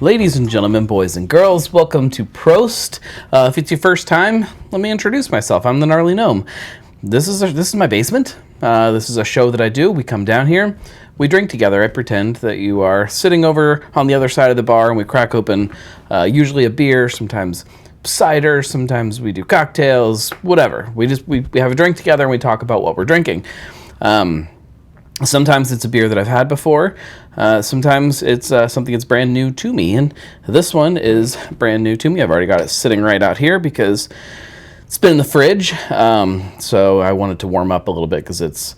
Ladies and gentlemen, boys and girls, welcome to Prost. If it's your first time, let me introduce myself. I'm the Gnarly Gnome. This is my basement. This is a show that I do. We come down here, we drink together. I pretend that you are sitting over on the other side of the bar, and we crack open usually a beer, sometimes cider, sometimes we do cocktails, whatever. We have a drink together and we talk about what we're drinking. Sometimes it's a beer that I've had before. Sometimes it's something that's brand new to me. And this one is brand new to me. I've already got it sitting right out here because it's been in the fridge. So I wanted to warm up a little bit because it's,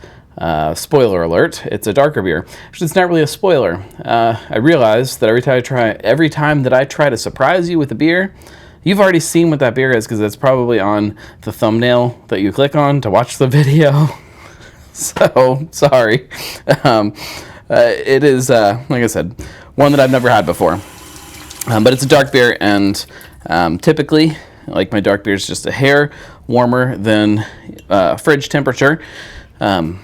spoiler alert, it's a darker beer. Actually, it's not really a spoiler. I realized that every time that I try to surprise you with a beer, you've already seen what that beer is because it's probably on the thumbnail that you click on to watch the video. So, sorry. It is, like I said, one that I've never had before. But it's a dark beer, and typically, like my dark beer is just a hair warmer than fridge temperature. A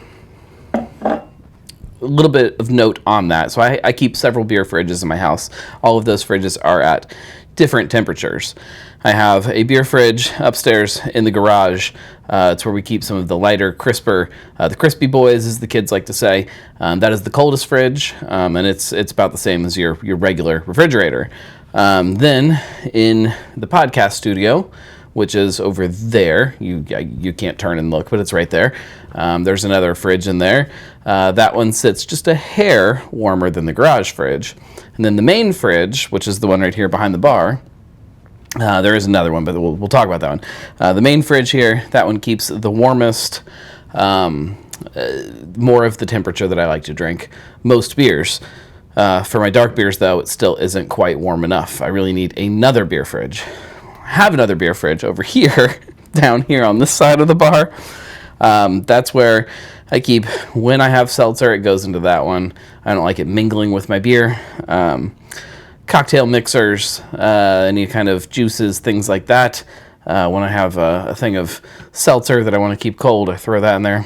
little bit of note on that. So I keep several beer fridges in my house. All of those fridges are at different temperatures. I have a beer fridge upstairs in the garage. It's where we keep some of the lighter, crisper, the crispy boys, as the kids like to say. That is the coldest fridge, and it's about the same as your regular refrigerator. Then in the podcast studio, which is over there, you can't turn and look, but it's right there. There's another fridge in there. That one sits just a hair warmer than the garage fridge. And then the main fridge, which is the one right here behind the bar, there is another one, but we'll talk about that one. The main fridge here, that one keeps the warmest, more of the temperature that I like to drink most beers. For my dark beers, though, it still isn't quite warm enough. I really need another beer fridge. I have another beer fridge over here, down here on this side of the bar. That's where I keep, when I have seltzer, it goes into that one. I don't like it mingling with my beer. Cocktail mixers, any kind of juices, things like that. When I have a thing of seltzer that I want to keep cold, I throw that in there.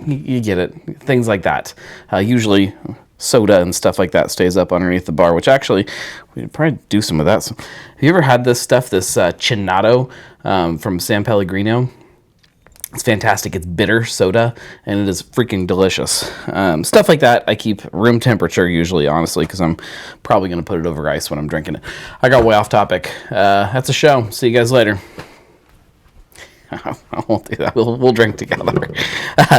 You get it. Things like that. Usually soda and stuff like that stays up underneath the bar, which actually, we'd probably do some of that. So, have you ever had this stuff, this Chinato from San Pellegrino? It's fantastic. It's bitter soda, and it is freaking delicious. Stuff like that, I keep room temperature usually, honestly, because I'm probably going to put it over ice when I'm drinking it. I got way off topic. That's a show. See you guys later. I won't do that. We'll drink together.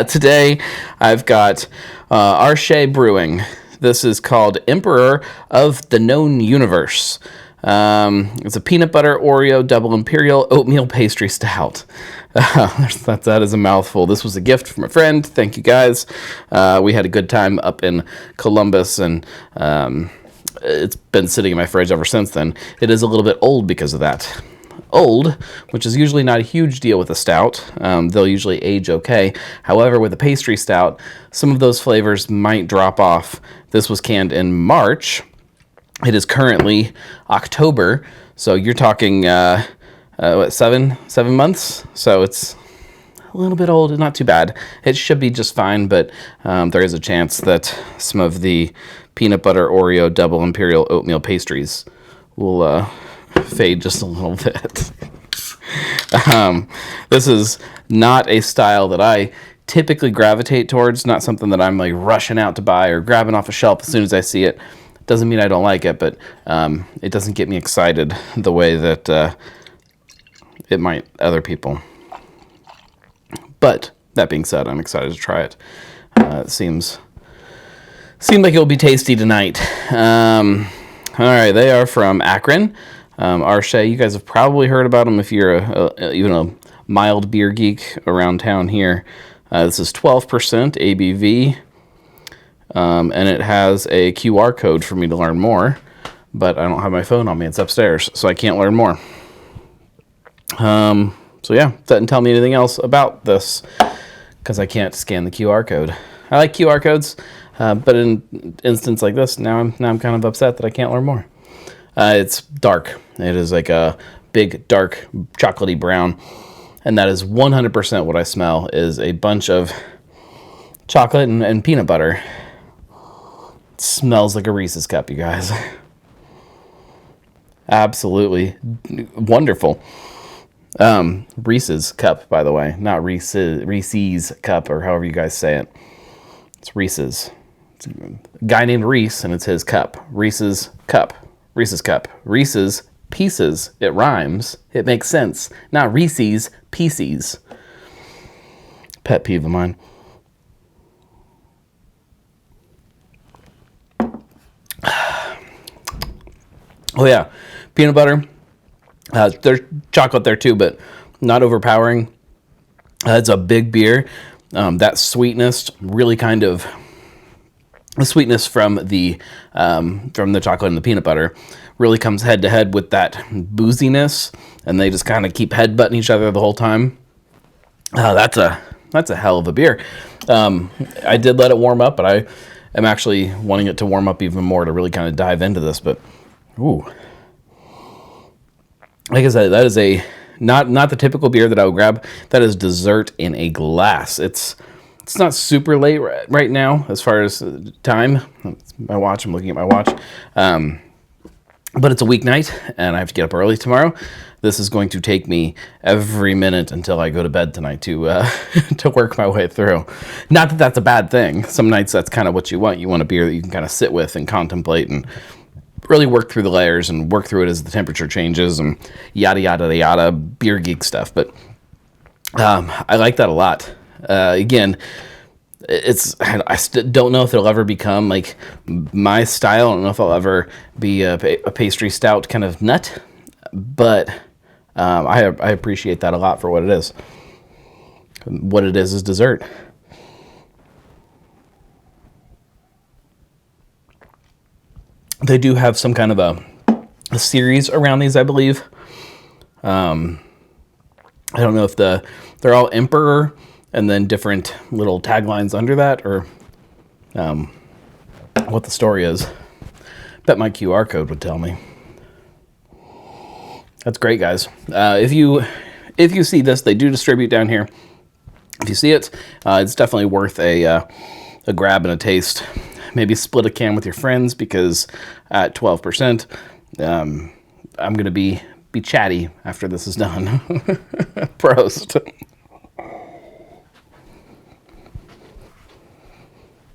Today, I've got RShea Brewing. This is called Emperor of the Known Universe. It's a peanut butter Oreo double imperial oatmeal pastry stout. That is a mouthful. This was a gift from a friend. Thank you guys. We had a good time up in Columbus, and it's been sitting in my fridge ever since then. It is a little bit old because of that. Old, which is usually not a huge deal with a stout. They'll usually age okay. However, with a pastry stout, some of those flavors might drop off. This was canned in March. It is currently October, so you're talking, 7 months? So it's a little bit old, not too bad. It should be just fine, but there is a chance that some of the peanut butter Oreo double imperial oatmeal pastries will fade just a little bit. This is not a style that I typically gravitate towards, not something that I'm like rushing out to buy or grabbing off a shelf as soon as I see it. Doesn't mean I don't like it, but it doesn't get me excited the way that it might other people. But that being said, I'm excited to try it. It seems like it'll be tasty tonight. All right, they are from Akron. RShea, you guys have probably heard about them if you're even a mild beer geek around town here. This is 12% ABV. And it has a QR code for me to learn more, but I don't have my phone on me. It's upstairs, so I can't learn more. So yeah, doesn't tell me anything else about this because I can't scan the QR code. I like QR codes, but in an instance like this, now I'm kind of upset that I can't learn more. It's dark. It is like a big, dark, chocolatey brown, and that is 100% what I smell is a bunch of chocolate and peanut butter. It smells like a Reese's cup, you guys. Absolutely wonderful. Reese's cup, by the way, not Reese's cup, or however you guys say it. It's Reese's. It's a guy named Reese, and it's his cup. Reese's cup. Reese's cup. Reese's pieces. It rhymes. It makes sense. Not Reese's pieces. Pet peeve of mine. Oh yeah, peanut butter. There's chocolate there too, but not overpowering. It's a big beer. That sweetness really kind of, the sweetness from the chocolate and the peanut butter really comes head to head with that booziness, and they just kind of keep headbutting each other the whole time. That's a hell of a beer. I did let it warm up, but I am actually wanting it to warm up even more to really kind of dive into this. But ooh, like I said, that is a not the typical beer that I would grab. That is dessert in a glass. It's not super late right now as far as time. My watch. I'm looking at my watch. But it's a weeknight, and I have to get up early tomorrow. This is going to take me every minute until I go to bed tonight to to work my way through. Not that that's a bad thing. Some nights that's kind of what you want. You want a beer that you can kind of sit with and contemplate and really work through the layers and work through it as the temperature changes and yada, yada, yada, beer geek stuff. But I like that a lot. Again, I don't know if it'll ever become like my style. I don't know if I'll ever be a pastry stout kind of nut, but I appreciate that a lot for what it is. What it is dessert. They do have some kind of a series around these, I believe. I don't know if they're all Emperor and then different little taglines under that, or what the story is. Bet my QR code would tell me. That's great, guys. If you see this, they do distribute down here. If you see it, it's definitely worth a grab and a taste. Maybe split a can with your friends, because at 12%, I'm going to be chatty after this is done. Prost.